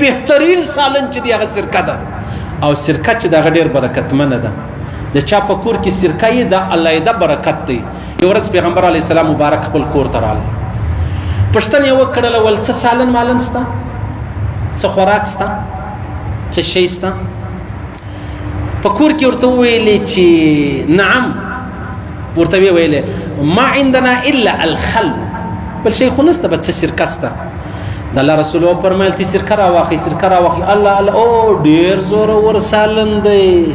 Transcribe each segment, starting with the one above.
بهترین سالن چې دی هغه سرکه ده او سرکه چې دغه ډېر برکتمنه ده. د چا په کور کې سرکه یې د علیحده برکت دی. یو ورځ پیغمبر علیه السلام مبارک خپل کور ته راغلی. پوښتنه یې وکړله ول څه سالن مالن شته، څه خوراک شته، څه شی شته؟ په کور کې ورته وویلې چې نعم، ورته ویې ویلې ما عندنا الا الخل، بل شی خو نشته، بس څه سرکه شته. د الله رسول وفرمایل تی سرکه راواخلئ، سرکه راواخلئ. الله الله، او ډېر زورور سالن دی،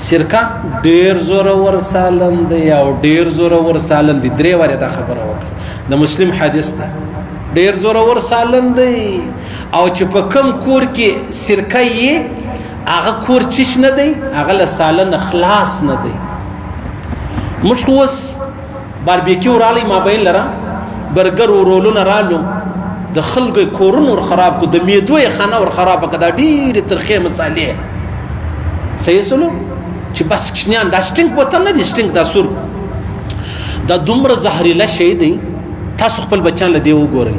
سرکه ډېر زورور سالن دی او ډېر زورور سالن دی. درې واره دا خبره وکړه. د مسلم حدیث ده، ډېر زورور سالن دی او چې په کم کور کې سرکه یې هغه کور چش نه دی، هغه له سالن خلاص نه دی. موږ خو اوس باربیکیو رالی مابین لره برګر ورولونه رالو، د خلکو کورونه ور خراب کو، د میدو یې خانه ور خراب کړه، دا ډېرې ترخې مسالې. صحیح سلو چې بس کشنیان دا سټینګ بوتل نه دی، سټینګ دا سور، دا دومره زهریله شی دی. تاسو خپل بچیان له دې وګورئ.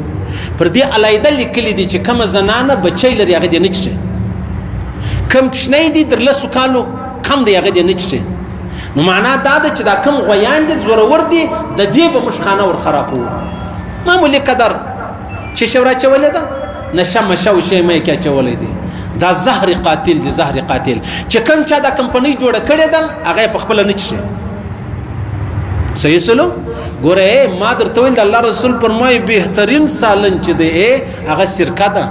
پر دې علیحده لیکلي دي چې کومه زنانه بچی لري هغه دې نه چښي، کم کشنی دي در لسو کالو کم دی هغه دې نه چښي. نو معنا دا ده چې دا کم غویان دي زورور دي، د دې به موږ خانه ور خرابوو. معمولي قدر چې شورا چولې ده، نشه مشه او شی مې کې چولې دي. دا زهر قاتل دی، زهر قاتل. چې کوم چا دا کمپنۍ جوړه کړې ده هغه په خپل نه چشي. صحیح سلو ګوره، ما درته ویل د الله رسول فرمایي بهترین سالن چې دی هغه سرکه ده.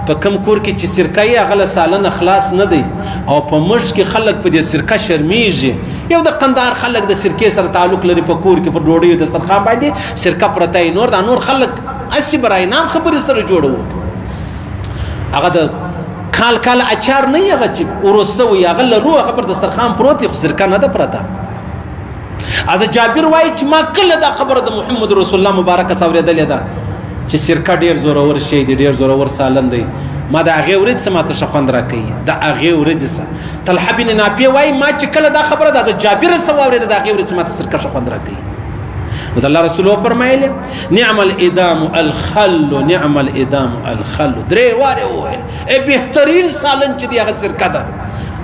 په کم کور کې چې سرکه یې هغه له سالن خلاص نه دی او په مرش کې خلک په دې سرکه شرمیږي. یو د قندار خلک د سرکې سره تعلق لري، په کور کې په ډوډۍ دسترخوان باندې سرکه پرته ای، نور دا نور خلک اسی برای نام خبرې سره جوړو. هغه د کال کال اچار نه هغه چې ورسته وي هغه لرو، هغه پر دسترخوان پروت خو سرکه نه ده پرته. از جابر وایي چې ما کله دا خبره د محمد رسول الله مبارکه اورېدلې ده چې سرکه ډېر زورور شی دی، ډېر زورور سالن دی. ما د هغې ورځې څه ماته ښه خوند راکوي، د هغې ورځې څه. طلحه بن نافع وایي ما چې کله دا خبره د جابر څه واورېده د هغې ورځې ماته سرکه ښه خوند راکوي. نو د الله رسول وفرمایل نعم الادام الخل، نعم الادام الخل. درې واره وویل بهترین سالن چې دی هغه سرکه ده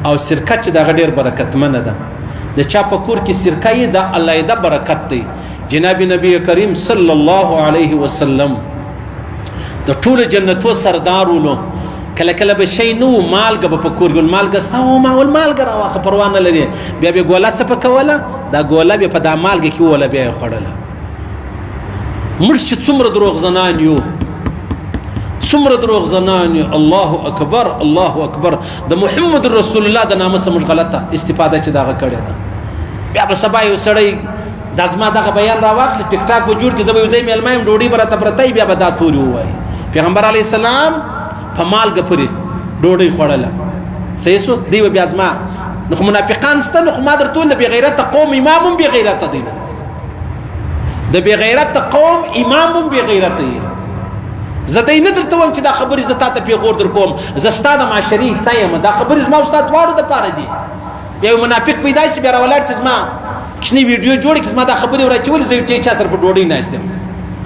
او سرکه چې دغه ډېر برکتمنه ده. د چا په کور کې سرکه یې د علیحده برکت دی. جناب نبی کریم صلی الله علیه وسلم د ټولو جنتو سردار ولو. کله کله به شی نه و، مالګه به په کور کې مالګه ستا و ما ول مالګه راواخه پروا نه لري، بیا به ګوله څه پکوله، دا ګوله بیا په دا مالګه کې وله بیا یې خوړله. موږ چې څومره دروغ زنان یو، څومره دروغ زنان یو. الله اکبر، الله اکبر. د محمد رسول الله د نامه څخه موږ غلطه استفاده چې دغه کړې ده. بیا به سبا یو سړی دا زما دغه بیان راواخلي، ټیک ټاک به جوړ کړي، زه به یو ځای میلمه یم ډوډۍ به راته پرته وي، بیا به دا تورې ووایي پیغمبر علیه السلام په مالګه پورې ډوډۍ خوړله. صحیح سو دی به بیا زما نو خو منافقان شته. نو خو ما درته ویل د بېغیرته قوم امام هم بېغیرته دی، د بېغیرته قوم امام هم بېغیرته یې. زه دی نه درته وایم چې دا خبرې زه تا ته پیغور در کوم، زه ستا د معاشرې حصه یم، دا خبرې زما او ستا دواړو دپاره دي. بیا یو منافق پیدا شي بیا راولاړ شي زما کښنې ویډیو جوړ کړي، زما دا خبرې وراچولې، زه یو چا سره په ډوډۍ ناست یم،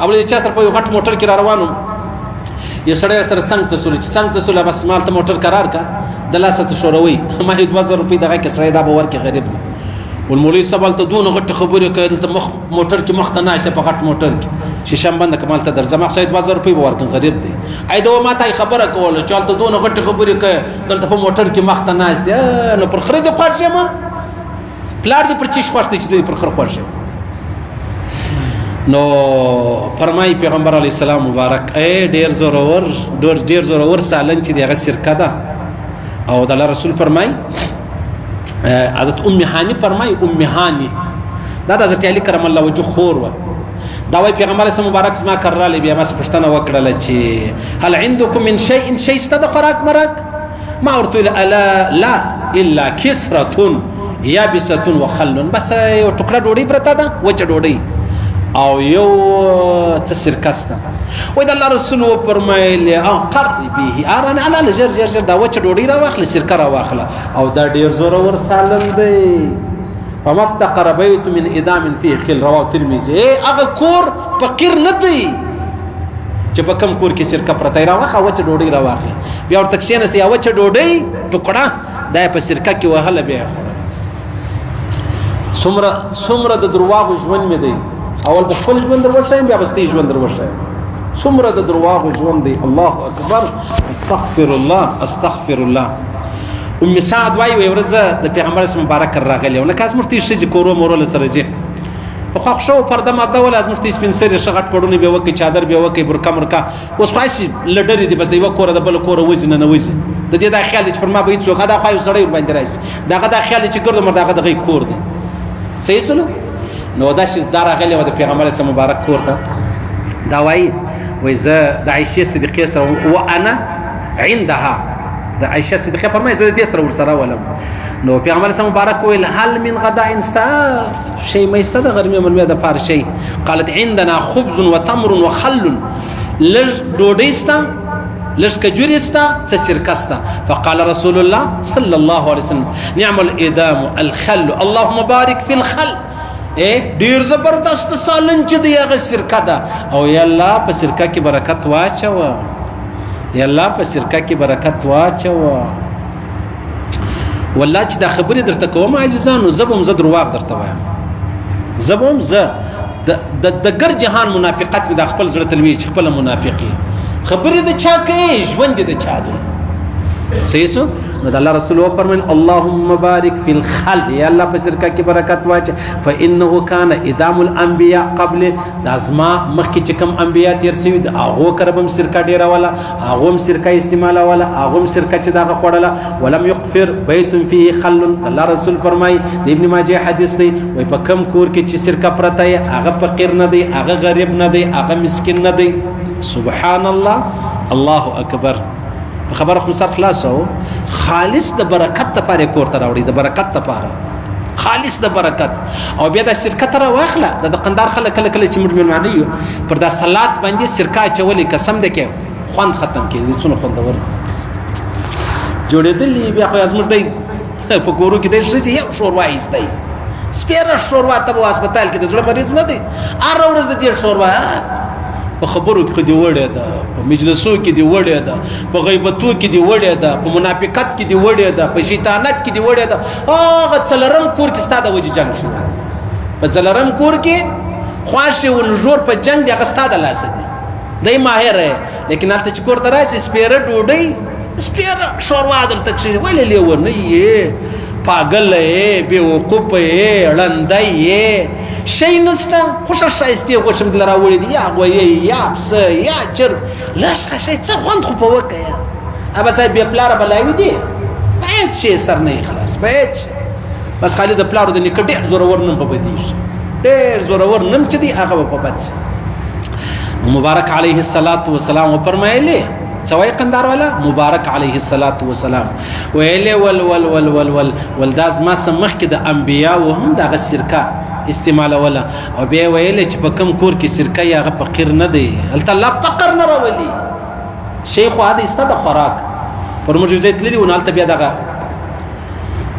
اول چا سره په یو غټ موټر کې را روان وم، یو سړی سره څنګ ته سولو چې څنګ ته سولو بس مال ته موټر قرار کا د لاسه ته شوروي. ما یې 2000 روپۍ دغه کې سړی دا به ورکړي، غریب دی. والمولوي صاحب هلته دونه غټې خبرې کوي، دلته موټر کې مخ ته ناست په غټ موټر کې شیشه هم بنده کړه، هلته درځم هغه 2000 روپۍ به ورکړم، غریب دی. ای ده ما ته یې خبره کوله چې هلته دونه غټې خبرې کوي، دلته په موټر کې مخ ته ناست دی. نو پر خره دې خوښ یم، پلار دې پر چیش خوښ دی چې زه پر خره خوښ یم. نو فرمایي پیغمبر علیه السلام مبارک ډېر زورور، ډېر زورور سالن چې دی هغه سرکه ده. او د الله رسول فرمایي، حضرت ام هانی فرمایي، ام هانی دا د حضرت علی کرم الله وجهه خور وه. دا وایي پیغمبر علیه مبارک زما کره رالی، بیا ما څه پوښتنه وکړله چې هل عندکم من شیء، شی شته د خوراک مرک؟ ما ورته ویل الا لا الا کسرة یابسة وخل، بس یو ټوکړه ډوډۍ پرته ده، وچه ډوډۍ او یو څه سرکه شته. وایي د الله رسول وفرمیل قربیه ارانه الاله، ژر ژر ژر دا وچه ډوډۍ راواخله، سرکه راواخله، او دا ډېر زورور سالن دی. فما افتقر بیت من ادام فيه خل، رواه ترمذي. هغه کور فقیر نه دی، چې په کم کور کې سرکه پرته راوخه وچه ډوډۍ راواخله بیا ورته کښېناستې یا وچه ډوډۍ ټوکړه دا یې په سرکه کې وهله بیا یې خوړله څومره د درواغو ژوند مې دی اول به خپل ژوند در وښایم بیا به ستی ژوند در وښایم څومره د درواغو ژوند دی الله اکبر استغفر الله استغفر الله ام سعد وایي وی ورځ د پیغمبر اسلام مبارک راغلی او لکه زموږ تی ښځې کورو مورو له سره ځي پخوا خو شو پرده ماده وله زموږ تی سپین سرې ښه غټ پړونې به وکړي چادر به وکړي برکه مرکه اوس خو هسې لډرې دي بس د یوه کوره د بله کوره وځي نه وځي د دې دا خیال دی چې پر ما به هېڅ څوک دا خوا یو سړی ورباندې راشي د هغه دا خیال دی چې ګرد عمر د هغه دغه کور دی صحیح سلو نو داسې دا راغلی وه د پیغمبر اسلام مبارک کور ته دا وایي وایي زه د عایشې صدیقې سره وانا عندها د عایشه صدیقه فرمایي زه د دې سره ورسره ولم نو پیغمبر اسلام مبارک ویل هل من غداء ستا شی مېسته د غرمې ملمې د پاره شی قالت عندنا خبز وتمر وخل لږ ډوډۍ سته لږ کجورې سته څه سرکه سته فقال رسول الله صلی الله علیه وسلم نعم الادام الخل اللهم بارک فی الخل ډیر زبردست سالن چې دی هغه سرکه ده او یا الله په سرکه کې برکت واچوه یا الله په سرکه کې برکت واچوه والله چې دا خبرې درته کوم عزیزانو زه به هم زه درواغ درته وایم زه به هم زه د ګر جهان منافقت مې دا خپل زړه ته لوي چې خپله منافق یې خبرې د چا کوې ژوند دې د چا دی صحیح سو نو د الله رسول وفرمایل اللهم بارک فی الخل یا الله په سرکه کې برکت واچه فانه کان ادام الانبیاء قبل دا زما مخکې چې کوم انبیا تیر سوي د هغو کره به هم سرکه ډېره وله هغو هم سرکه استعمالوله هغو هم سرکه چې دغه خوړله ولم یقفر بیت فیه خل الله رسول فرمایي د ابن ماجه حدیث دی وایي په کم کور کې چې سرکه پرته یې هغه فقیر نه دی هغه غریب نه دی هغه مسکین نه دی سبحان الله الله اکبر خبر خو سر خلاص او خالص د برکت لپاره کور ته راوړي د برکت لپاره خالص د برکت او بیا د شرکت را واخله د قندار خلک کله کله چې موږ مېلمانه یو پر دا صلات باندې سرکه چولې قسم ده کې خوند ختم کړي څونه خوندور جوړېدلې بیا خو زموږ دی په کورو کې د شي یو شوروا ایستای سپیره شوروا ته په هسپتال کې د زړه مریض نه دی هر ورځ د دې شوروا په خبرو کې دی وړه ده په مجلسو کې دی وړه ده په غیبتو کې دی وړه ده په منافقت کې دی وړه ده په شیطانت کې دی وړه ده هغه څلرم کور کې ستاده وجه جنگ شو په څلرم کور کې خواشه ونجور په جنگ دی هغه ستاده لاس دی دای ماهر لیکن هلته چې کور ته راشي سپیره ډوډۍ سپیره شوروا درته شي ولې لیو نه یې پاگل یې بیوقوف یې ړندی یې شی نسته خوشه ښایستې غوښه مې دله راوړې دي یا غویی یا پسه یا چرګ لږ شی څه خوند خو په وکړه یا ابا صاحب بې پلاره بلاوي دي باید شی سر نه اخلاص باید بس خالي د پلارو د نیکه ډېر زورور نوم په بدېږي ډېر زورور نوم چې دی هغه به په بد شي مبارک علیه الصلاة والسلام وفرمایلې څه وایي قندار والا مبارک علیه الصلاة والسلام ویلې ول دا زما څه مخکې د انبیاو هم دغه سرکه استعمالوله او بیا ویلې چې په کوم کور کې سرکه یې هغه فقیر نه دی هلته الله فقر نه راولي شی خو هده ستا د خوراک پر موږ یو ځای تللي وو نو هلته بیا دغه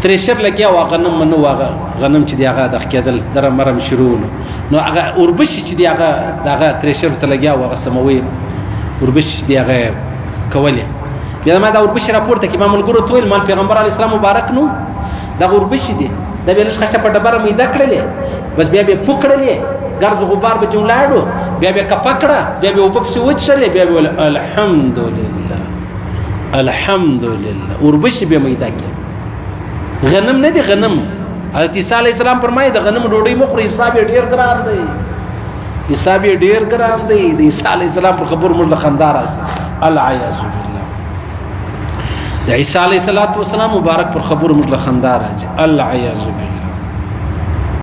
تریشر لګیا و غنم منو هغه غنم چې دی هغه دغه کېدل دره مرم شروع نو هغه اوربشي چې دی هغه دغه تریشر ته لګیا و هغه سموي اوربشي چې دی هغه کولې بیا ما دا اوربشي راپورته کې ما ملګرو ته ویل مال پیغمبر علیه السلام مبارک نو دغه اوربشي دی دا به لږ خچه په ډبره میده کړلې بس بیا به پوکړلې ګرځ غبار به جوړاړو بیا به کپکړه بیا به وپسې وچړلې بیا به الحمدلله الحمدلله اوربشي به میده کې غنم نه دی غنم حضرت عیسی علیه السلام فرمایي د غنم ډوډۍ مخوري حساب یې ډېر ګران دی حساب یې ډېر ګران دی د عیسی علیه السلام پر خبرو موږ له خندا راځي العیاذ بالله د عیسی علیه السلام مبارک پر خبرو موږ له خندا راځي العیاذ بالله